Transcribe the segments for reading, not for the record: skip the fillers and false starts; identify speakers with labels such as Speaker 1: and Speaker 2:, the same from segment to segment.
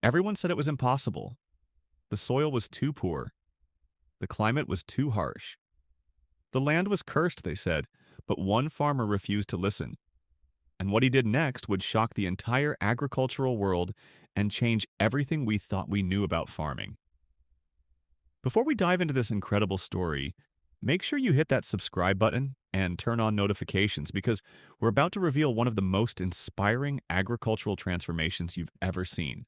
Speaker 1: Everyone said it was impossible. The soil was too poor. The climate was too harsh. The land was cursed, they said, but one farmer refused to listen. And what he did next would shock the entire agricultural world and change everything we thought we knew about farming. Before we dive into this incredible story, make sure you hit that subscribe button and turn on notifications because we're about to reveal one of the most inspiring agricultural transformations you've ever seen.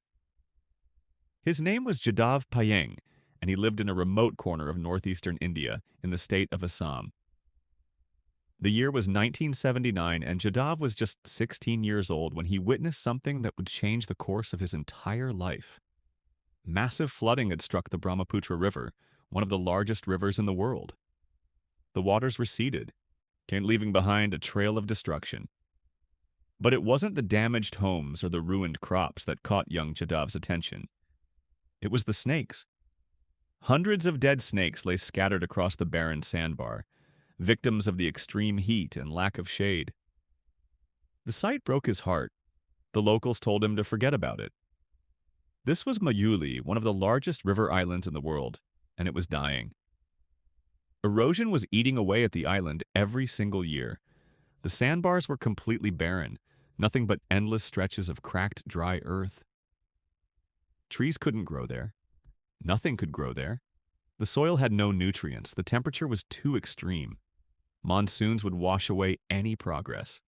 Speaker 1: His name was Jadav Payeng, and he lived in a remote corner of northeastern India in the state of Assam. The year was 1979, and Jadav was just 16 years old when he witnessed something that would change the course of his entire life. Massive flooding had struck the Brahmaputra River, one of the largest rivers in the world. The waters receded, leaving behind a trail of destruction. But it wasn't the damaged homes or the ruined crops that caught young Jadav's attention. It was the snakes. Hundreds of dead snakes lay scattered across the barren sandbar, victims of the extreme heat and lack of shade. The sight broke his heart. The locals told him to forget about it. This was Mayuli, one of the largest river islands in the world, and it was dying. Erosion was eating away at the island every single year. The sandbars were completely barren, nothing but endless stretches of cracked, dry earth. Trees couldn't grow there. Nothing could grow there. The soil had no nutrients. The temperature was too extreme. Monsoons would wash away any progress.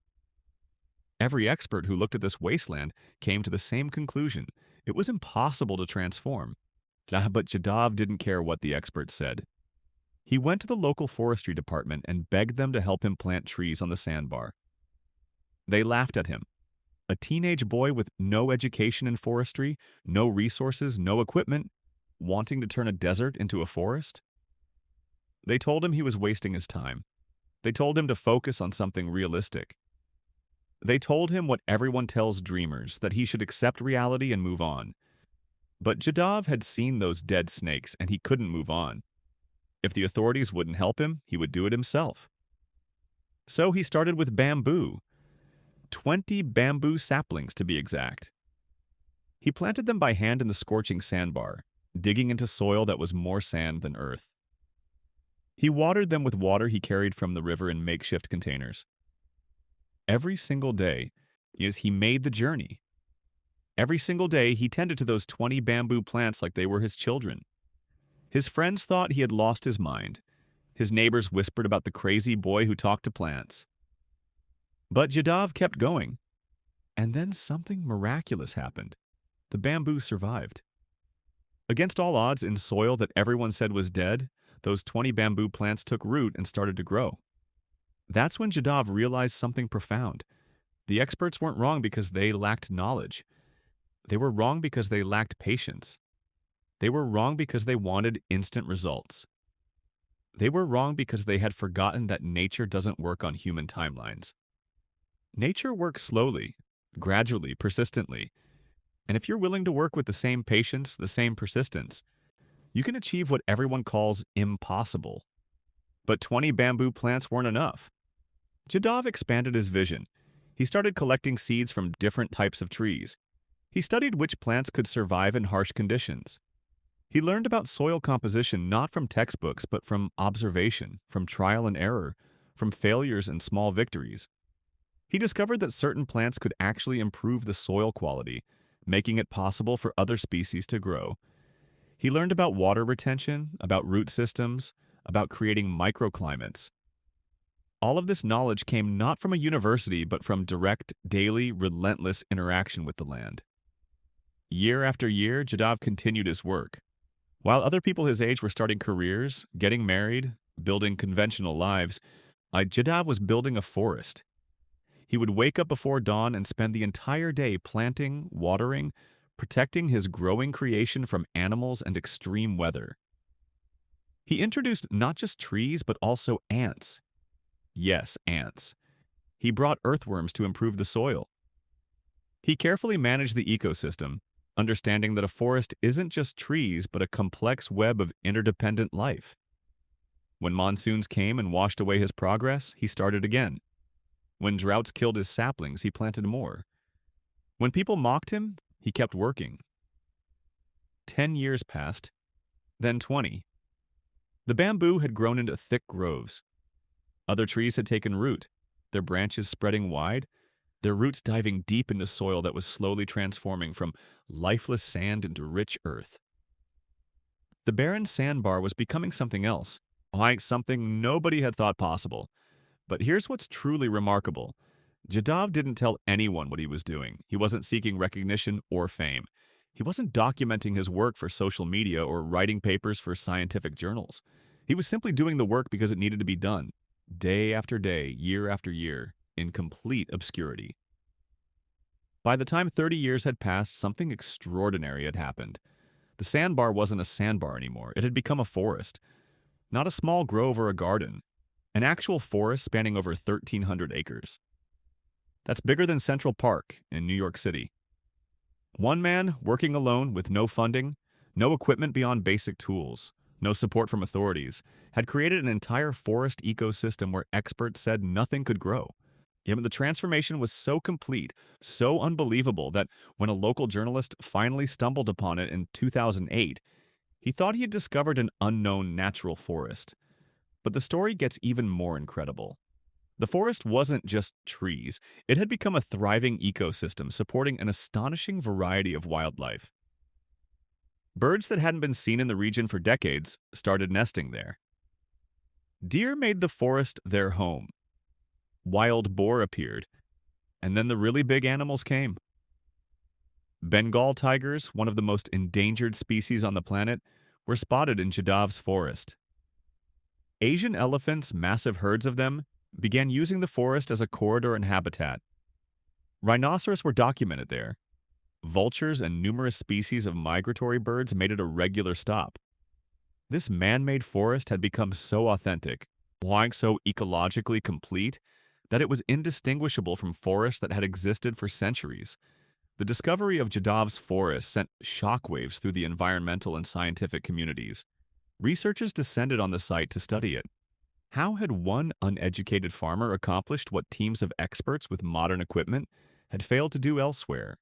Speaker 1: Every expert who looked at this wasteland came to the same conclusion. It was impossible to transform. But Jadav didn't care what the experts said. He went to the local forestry department and begged them to help him plant trees on the sandbar. They laughed at him. A teenage boy with no education in forestry, no resources, no equipment, wanting to turn a desert into a forest? They told him he was wasting his time. They told him to focus on something realistic. They told him what everyone tells dreamers, that he should accept reality and move on. But Jadav had seen those dead snakes and he couldn't move on. If the authorities wouldn't help him, he would do it himself. So he started with bamboo. 20 bamboo saplings to be exact. He planted them by hand in the scorching sandbar, digging into soil that was more sand than earth. He watered them with water he carried from the river in makeshift containers. Every single day, he made the journey. Every single day, he tended to those 20 bamboo plants like they were his children. His friends thought he had lost his mind. His neighbors whispered about the crazy boy who talked to plants. But Jadav kept going. And then something miraculous happened. The bamboo survived. Against all odds, in soil that everyone said was dead, those 20 bamboo plants took root and started to grow. That's when Jadav realized something profound. The experts weren't wrong because they lacked knowledge. They were wrong because they lacked patience. They were wrong because they wanted instant results. They were wrong because they had forgotten that nature doesn't work on human timelines. Nature works slowly, gradually, persistently. And if you're willing to work with the same patience, the same persistence, you can achieve what everyone calls impossible. But 20 bamboo plants weren't enough. Jadav expanded his vision. He started collecting seeds from different types of trees. He studied which plants could survive in harsh conditions. He learned about soil composition not from textbooks, but from observation, from trial and error, from failures and small victories. He discovered that certain plants could actually improve the soil quality, making it possible for other species to grow. He learned about water retention, about root systems, about creating microclimates. All of this knowledge came not from a university, but from direct, daily, relentless interaction with the land. Year after year, Jadav continued his work. While other people his age were starting careers, getting married, building conventional lives, Jadav was building a forest. He would wake up before dawn and spend the entire day planting, watering, protecting his growing creation from animals and extreme weather. He introduced not just trees, but also ants. Yes, ants. He brought earthworms to improve the soil. He carefully managed the ecosystem, understanding that a forest isn't just trees, but a complex web of interdependent life. When monsoons came and washed away his progress, he started again. When droughts killed his saplings, he planted more. When people mocked him, he kept working. 10 years passed, then 20. The bamboo had grown into thick groves. Other trees had taken root, their branches spreading wide, their roots diving deep into soil that was slowly transforming from lifeless sand into rich earth. The barren sandbar was becoming something else, like something nobody had thought possible. But here's what's truly remarkable. Jadhav didn't tell anyone what he was doing. He wasn't seeking recognition or fame. He wasn't documenting his work for social media or writing papers for scientific journals. He was simply doing the work because it needed to be done, day after day, year after year, in complete obscurity. By the time 30 years had passed, something extraordinary had happened. The sandbar wasn't a sandbar anymore. It had become a forest. Not a small grove or a garden. An actual forest spanning over 1,300 acres. That's bigger than Central Park in New York City. One man, working alone with no funding, no equipment beyond basic tools, no support from authorities, had created an entire forest ecosystem where experts said nothing could grow. Yet the transformation was so complete, so unbelievable that when a local journalist finally stumbled upon it in 2008, he thought he had discovered an unknown natural forest. But the story gets even more incredible. The forest wasn't just trees. It had become a thriving ecosystem supporting an astonishing variety of wildlife. Birds that hadn't been seen in the region for decades started nesting there. Deer made the forest their home. Wild boar appeared, and then the really big animals came. Bengal tigers, one of the most endangered species on the planet, were spotted in Jadhav's forest. Asian elephants, massive herds of them, began using the forest as a corridor and habitat. Rhinoceros were documented there. Vultures and numerous species of migratory birds made it a regular stop. This man-made forest had become so authentic, so ecologically complete, that it was indistinguishable from forests that had existed for centuries. The discovery of Jadhav's forest sent shockwaves through the environmental and scientific communities. Researchers descended on the site to study it. How had one uneducated farmer accomplished what teams of experts with modern equipment had failed to do elsewhere?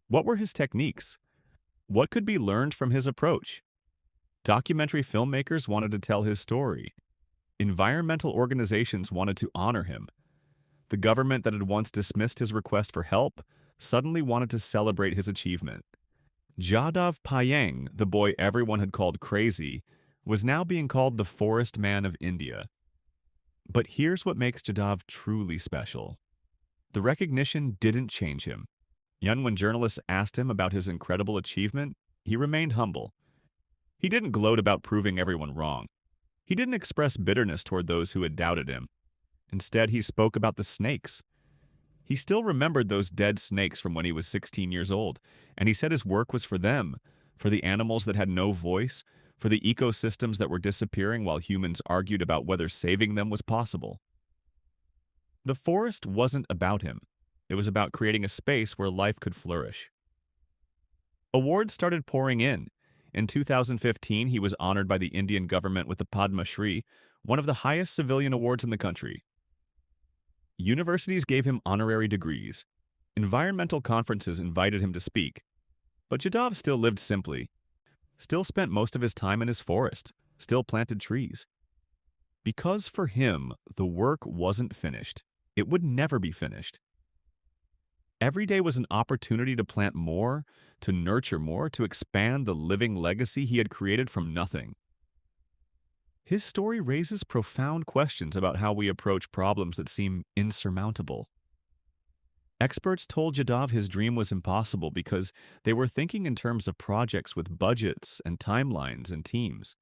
Speaker 1: What were his techniques? What could be learned from his approach? Documentary filmmakers wanted to tell his story. Environmental organizations wanted to honor him. The government that had once dismissed his request for help suddenly wanted to celebrate his achievement. Jadhav Payeng, the boy everyone had called crazy, was now being called the Forest Man of India. But here's what makes Jadhav truly special. The recognition didn't change him. Yet when journalists asked him about his incredible achievement, he remained humble. He didn't gloat about proving everyone wrong. He didn't express bitterness toward those who had doubted him. Instead, he spoke about the snakes. He still remembered those dead snakes from when he was 16 years old, and he said his work was for them, for the animals that had no voice, for the ecosystems that were disappearing while humans argued about whether saving them was possible. The forest wasn't about him. It was about creating a space where life could flourish. Awards started pouring in. In 2015, he was honored by the Indian government with the Padma Shri, one of the highest civilian awards in the country. Universities gave him honorary degrees. Environmental conferences invited him to speak. But Jadhav still lived simply, still spent most of his time in his forest, still planted trees. Because for him, the work wasn't finished. It would never be finished. Every day was an opportunity to plant more, to nurture more, to expand the living legacy he had created from nothing. His story raises profound questions about how we approach problems that seem insurmountable. Experts told Jadhav his dream was impossible because they were thinking in terms of projects with budgets and timelines and teams.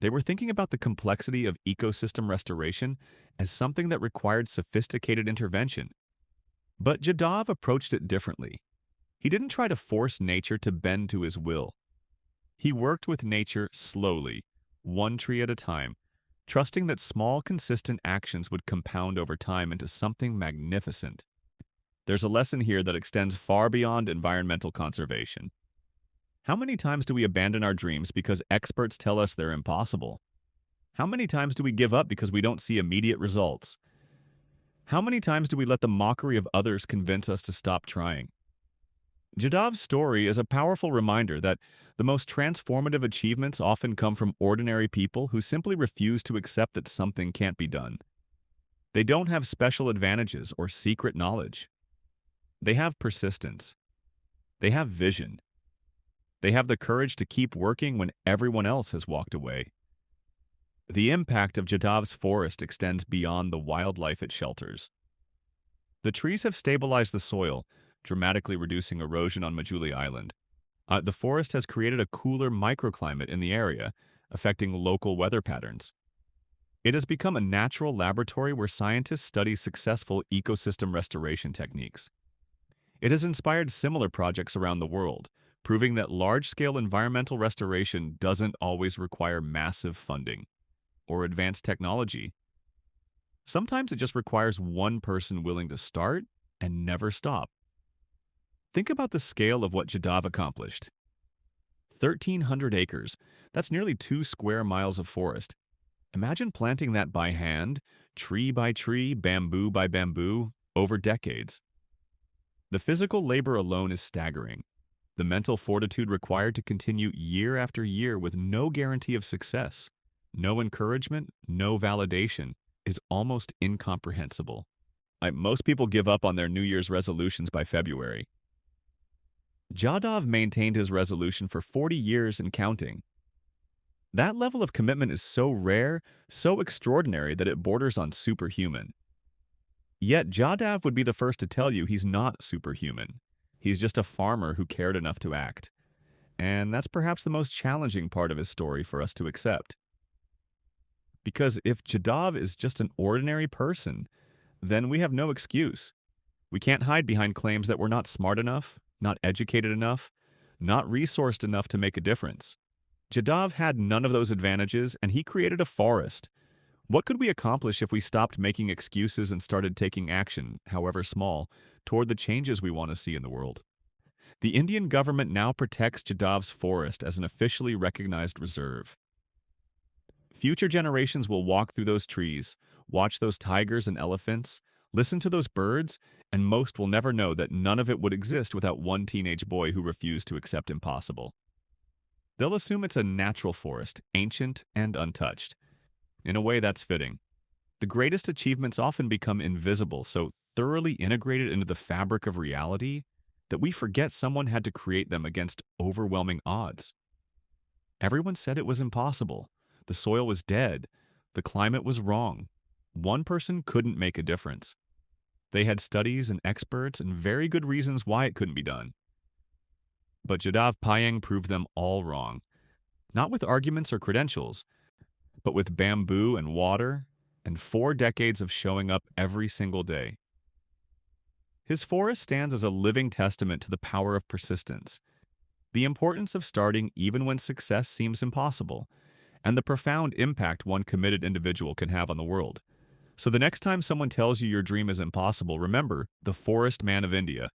Speaker 1: They were thinking about the complexity of ecosystem restoration as something that required sophisticated intervention. But Jadhav approached it differently. He didn't try to force nature to bend to his will. He worked with nature slowly, one tree at a time, trusting that small, consistent actions would compound over time into something magnificent. There's a lesson here that extends far beyond environmental conservation. How many times do we abandon our dreams because experts tell us they're impossible? How many times do we give up because we don't see immediate results? How many times do we let the mockery of others convince us to stop trying? Jadav's story is a powerful reminder that the most transformative achievements often come from ordinary people who simply refuse to accept that something can't be done. They don't have special advantages or secret knowledge. They have persistence. They have vision. They have the courage to keep working when everyone else has walked away. The impact of Jadav's forest extends beyond the wildlife it shelters. The trees have stabilized the soil, dramatically reducing erosion on Majuli Island. The forest has created a cooler microclimate in the area, affecting local weather patterns. It has become a natural laboratory where scientists study successful ecosystem restoration techniques. It has inspired similar projects around the world, proving that large-scale environmental restoration doesn't always require massive funding or advanced technology. Sometimes it just requires one person willing to start and never stop. Think about the scale of what Jadav accomplished. 1,300 acres, that's nearly 2 square miles of forest. Imagine planting that by hand, tree by tree, bamboo by bamboo, over decades. The physical labor alone is staggering. The mental fortitude required to continue year after year with no guarantee of success, no encouragement, no validation, is almost incomprehensible. Most people give up on their New Year's resolutions by February. Jadhav maintained his resolution for 40 years and counting. That level of commitment is so rare, so extraordinary that it borders on superhuman. Yet Jadhav would be the first to tell you he's not superhuman. He's just a farmer who cared enough to act. And that's perhaps the most challenging part of his story for us to accept. Because if Jadhav is just an ordinary person, then we have no excuse. We can't hide behind claims that we're not smart enough, not educated enough, not resourced enough to make a difference. Jadhav had none of those advantages, and he created a forest. What could we accomplish if we stopped making excuses and started taking action, however small, toward the changes we want to see in the world? The Indian government now protects Jadav's forest as an officially recognized reserve. Future generations will walk through those trees, watch those tigers and elephants, listen to those birds, and most will never know that none of it would exist without one teenage boy who refused to accept impossible. They'll assume it's a natural forest, ancient and untouched. In a way, that's fitting. The greatest achievements often become invisible, so thoroughly integrated into the fabric of reality that we forget someone had to create them against overwhelming odds. Everyone said it was impossible. The soil was dead. The climate was wrong. One person couldn't make a difference. They had studies and experts and very good reasons why it couldn't be done. But Jadav Payeng proved them all wrong. Not with arguments or credentials, but with bamboo and water and 4 decades of showing up every single day. His forest stands as a living testament to the power of persistence, the importance of starting even when success seems impossible, and the profound impact one committed individual can have on the world. So the next time someone tells you your dream is impossible, remember the Forest Man of India.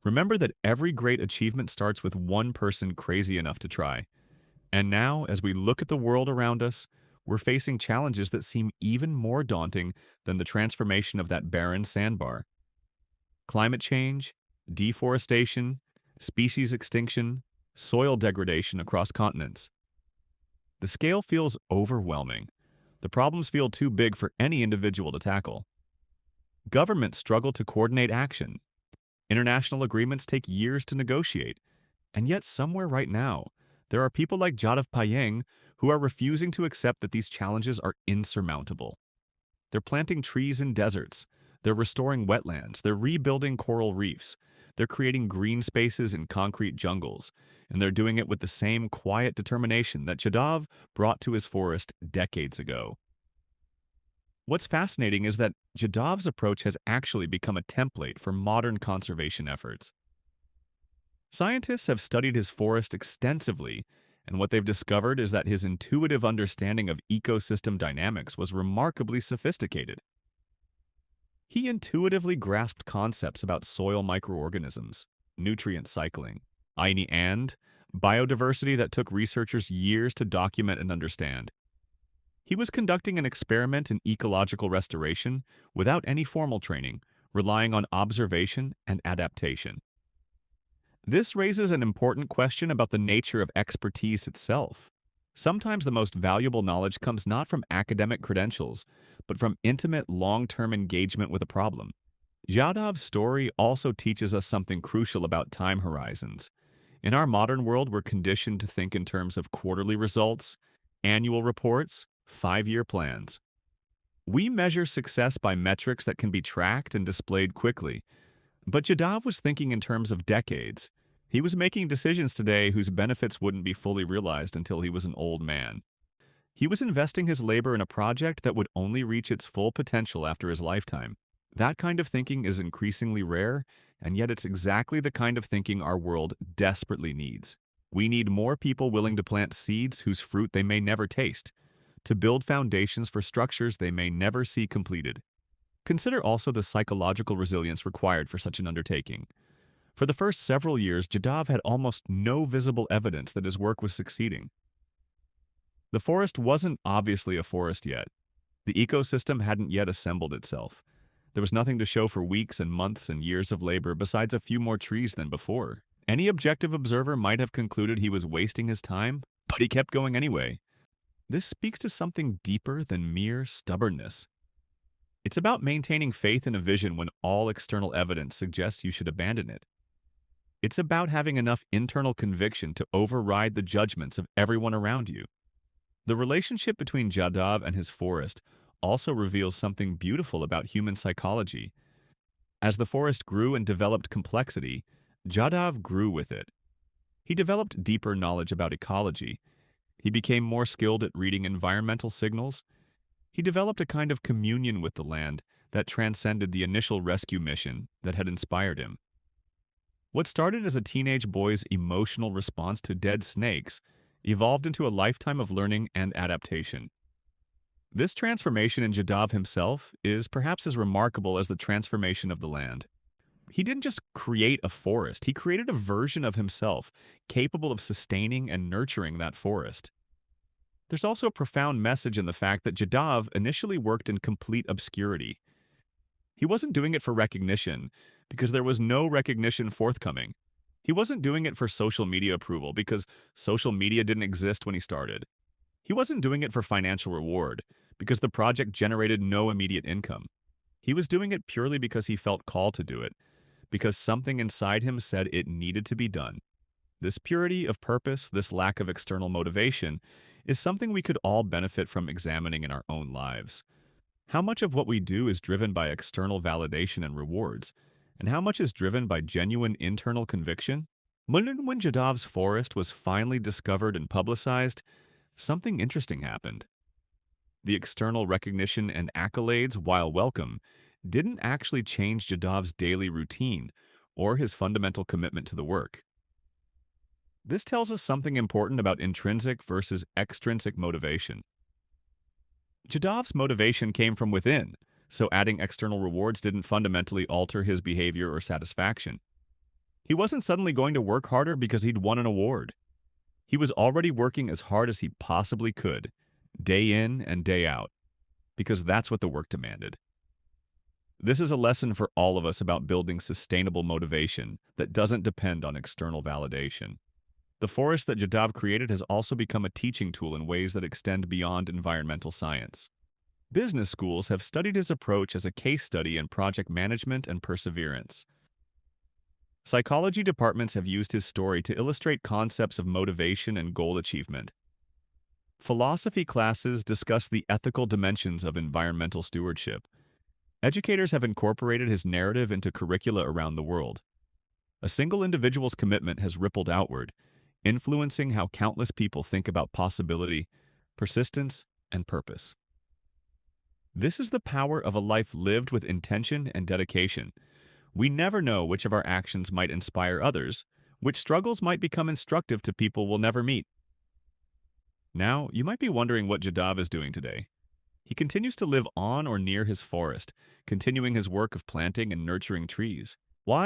Speaker 1: Remember that every great achievement starts with one person crazy enough to try. And now, as we look at the world around us, we're facing challenges that seem even more daunting than the transformation of that barren sandbar. Climate change, deforestation, species extinction, soil degradation across continents. The scale feels overwhelming. The problems feel too big for any individual to tackle. Governments struggle to coordinate action. International agreements take years to negotiate. And yet somewhere right now, there are people like Jadav Payeng who are refusing to accept that these challenges are insurmountable. They're planting trees in deserts. They're restoring wetlands. They're rebuilding coral reefs. They're creating green spaces in concrete jungles. And they're doing it with the same quiet determination that Jadav brought to his forest decades ago. What's fascinating is that Jadav's approach has actually become a template for modern conservation efforts. Scientists have studied his forest extensively, and what they've discovered is that his intuitive understanding of ecosystem dynamics was remarkably sophisticated. He intuitively grasped concepts about soil microorganisms, nutrient cycling, and biodiversity that took researchers years to document and understand. He was conducting an experiment in ecological restoration without any formal training, relying on observation and adaptation. This raises an important question about the nature of expertise itself. Sometimes the most valuable knowledge comes not from academic credentials, but from intimate, long-term engagement with a problem. Jadav's story also teaches us something crucial about time horizons. In our modern world, we're conditioned to think in terms of quarterly results, annual reports, 5-year plans. We measure success by metrics that can be tracked and displayed quickly. But Jadav was thinking in terms of decades. He was making decisions today whose benefits wouldn't be fully realized until he was an old man. He was investing his labor in a project that would only reach its full potential after his lifetime. That kind of thinking is increasingly rare, and yet it's exactly the kind of thinking our world desperately needs. We need more people willing to plant seeds whose fruit they may never taste, to build foundations for structures they may never see completed. Consider also the psychological resilience required for such an undertaking. For the first several years, Jadav had almost no visible evidence that his work was succeeding. The forest wasn't obviously a forest yet. The ecosystem hadn't yet assembled itself. There was nothing to show for weeks and months and years of labor besides a few more trees than before. Any objective observer might have concluded he was wasting his time, but he kept going anyway. This speaks to something deeper than mere stubbornness. It's about maintaining faith in a vision when all external evidence suggests you should abandon it. It's about having enough internal conviction to override the judgments of everyone around you. The relationship between Jadav and his forest also reveals something beautiful about human psychology. As the forest grew and developed complexity, Jadav grew with it. He developed deeper knowledge about ecology. He became more skilled at reading environmental signals. He developed a kind of communion with the land that transcended the initial rescue mission that had inspired him. What started as a teenage boy's emotional response to dead snakes evolved into a lifetime of learning and adaptation. This transformation in Jadav himself is perhaps as remarkable as the transformation of the land. He didn't just create a forest, he created a version of himself capable of sustaining and nurturing that forest. There's also a profound message in the fact that Jadav initially worked in complete obscurity. He wasn't doing it for recognition, because there was no recognition forthcoming. He wasn't doing it for social media approval, because social media didn't exist when he started. He wasn't doing it for financial reward, because the project generated no immediate income. He was doing it purely because he felt called to do it, because something inside him said it needed to be done. This purity of purpose, this lack of external motivation, is something we could all benefit from examining in our own lives. How much of what we do is driven by external validation and rewards, and how much is driven by genuine internal conviction? When Jadav's forest was finally discovered and publicized, something interesting happened. The external recognition and accolades, while welcome, didn't actually change Jadav's daily routine or his fundamental commitment to the work. This tells us something important about intrinsic versus extrinsic motivation. Jadav's motivation came from within, so adding external rewards didn't fundamentally alter his behavior or satisfaction. He wasn't suddenly going to work harder because he'd won an award. He was already working as hard as he possibly could, day in and day out, because that's what the work demanded. This is a lesson for all of us about building sustainable motivation that doesn't depend on external validation. The forest that Jadav created has also become a teaching tool in ways that extend beyond environmental science. Business schools have studied his approach as a case study in project management and perseverance. Psychology departments have used his story to illustrate concepts of motivation and goal achievement. Philosophy classes discuss the ethical dimensions of environmental stewardship. Educators have incorporated his narrative into curricula around the world. A single individual's commitment has rippled outward, influencing how countless people think about possibility, persistence, and purpose. This is the power of a life lived with intention and dedication. We never know which of our actions might inspire others, which struggles might become instructive to people we'll never meet. Now, you might be wondering what Jadav is doing today. He continues to live on or near his forest, continuing his work of planting and nurturing trees.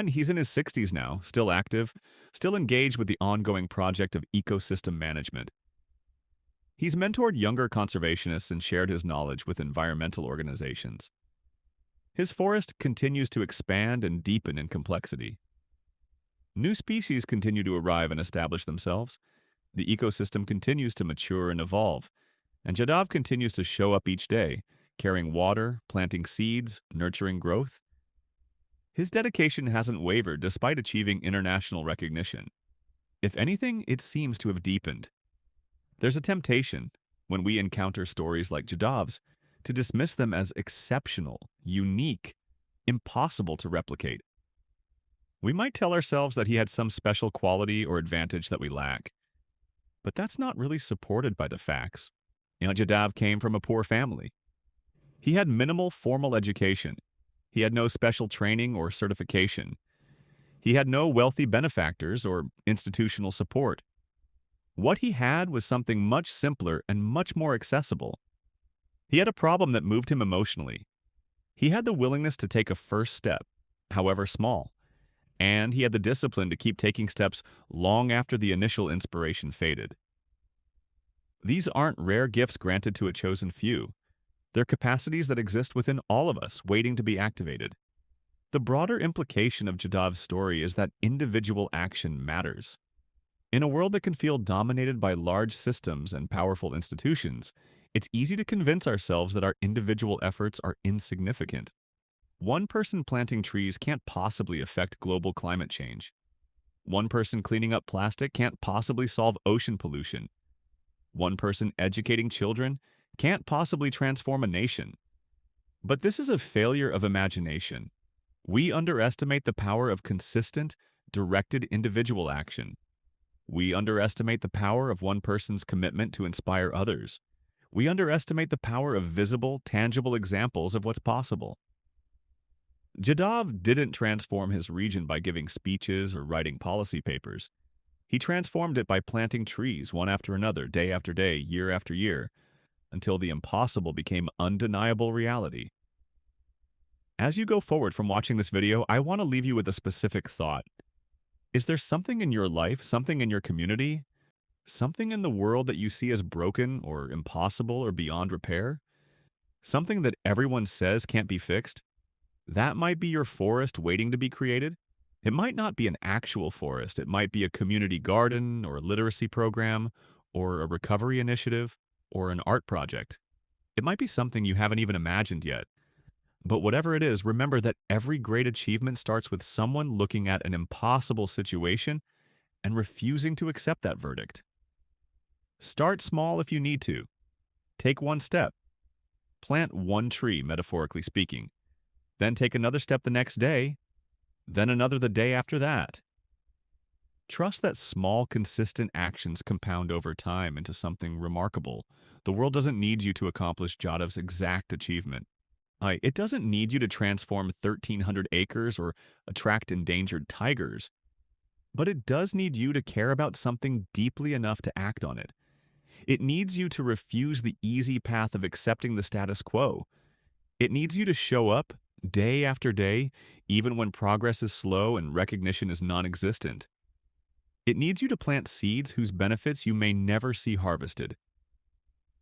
Speaker 1: He's in his 60s now, still active, still engaged with the ongoing project of ecosystem management. He's mentored younger conservationists and shared his knowledge with environmental organizations. His forest continues to expand and deepen in complexity. New species continue to arrive and establish themselves. The ecosystem continues to mature and evolve, and Jadav continues to show up each day, carrying water, planting seeds, nurturing growth. His dedication hasn't wavered despite achieving international recognition. If anything, it seems to have deepened. There's a temptation, when we encounter stories like Jadav's, to dismiss them as exceptional, unique, impossible to replicate. We might tell ourselves that he had some special quality or advantage that we lack, but that's not really supported by the facts. Jadav came from a poor family. He had minimal formal education. He had no special training or certification. He had no wealthy benefactors or institutional support. What he had was something much simpler and much more accessible. He had a problem that moved him emotionally. He had the willingness to take a first step, however small, and he had the discipline to keep taking steps long after the initial inspiration faded. These aren't rare gifts granted to a chosen few. They're capacities that exist within all of us, waiting to be activated. The broader implication of Jadav's story is that individual action matters. In a world that can feel dominated by large systems and powerful institutions, it's easy to convince ourselves that our individual efforts are insignificant. One person planting trees can't possibly affect global climate change. One person cleaning up plastic can't possibly solve ocean pollution. One person educating children can't possibly transform a nation. But this is a failure of imagination. We underestimate the power of consistent, directed individual action. We underestimate the power of one person's commitment to inspire others. We underestimate the power of visible, tangible examples of what's possible. Jadav didn't transform his region by giving speeches or writing policy papers. He transformed it by planting trees one after another, day after day, year after year, until the impossible became undeniable reality. As you go forward from watching this video, I want to leave you with a specific thought. Is there something in your life, something in your community, something in the world that you see as broken or impossible or beyond repair? Something that everyone says can't be fixed? That might be your forest waiting to be created. It might not be an actual forest. It might be a community garden or a literacy program or a recovery initiative or an art project. It might be something you haven't even imagined yet. But whatever it is, remember that every great achievement starts with someone looking at an impossible situation and refusing to accept that verdict. Start small if you need to. Take one step. Plant one tree, metaphorically speaking. Then take another step the next day, then another the day after that. Trust that small, consistent actions compound over time into something remarkable. The world doesn't need you to accomplish Jadav's exact achievement. It doesn't need you to transform 1,300 acres or attract endangered tigers. But it does need you to care about something deeply enough to act on it. It needs you to refuse the easy path of accepting the status quo. It needs you to show up day after day, even when progress is slow and recognition is non-existent. It needs you to plant seeds whose benefits you may never see harvested.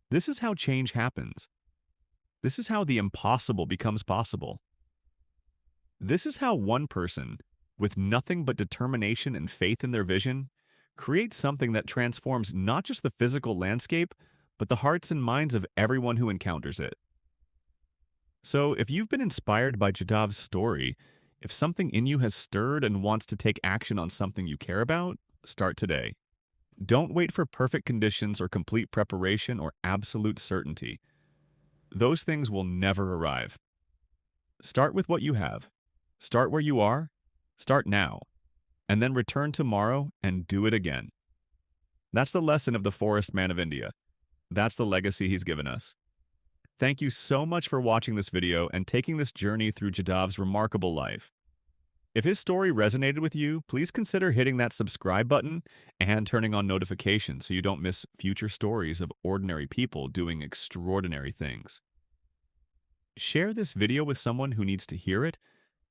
Speaker 1: This is how change happens. This is how the impossible becomes possible. This is how one person, with nothing but determination and faith in their vision, creates something that transforms not just the physical landscape, but the hearts and minds of everyone who encounters it. So, if you've been inspired by Jadav's story, if something in you has stirred and wants to take action on something you care about, start today. Don't wait for perfect conditions or complete preparation or absolute certainty. Those things will never arrive. Start with what you have. Start where you are. Start now. And then return tomorrow and do it again. That's the lesson of the Forest Man of India. That's the legacy he's given us. Thank you so much for watching this video and taking this journey through Jadav's remarkable life. If his story resonated with you, please consider hitting that subscribe button and turning on notifications so you don't miss future stories of ordinary people doing extraordinary things. Share this video with someone who needs to hear it,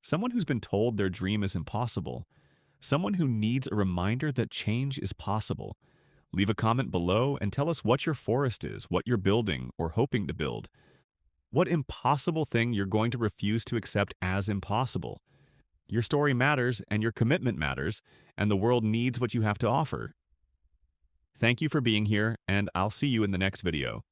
Speaker 1: someone who's been told their dream is impossible, someone who needs a reminder that change is possible. Leave a comment below and tell us what your forest is, what you're building or hoping to build. What impossible thing you're going to refuse to accept as impossible. Your story matters and your commitment matters, and the world needs what you have to offer. Thank you for being here, and I'll see you in the next video.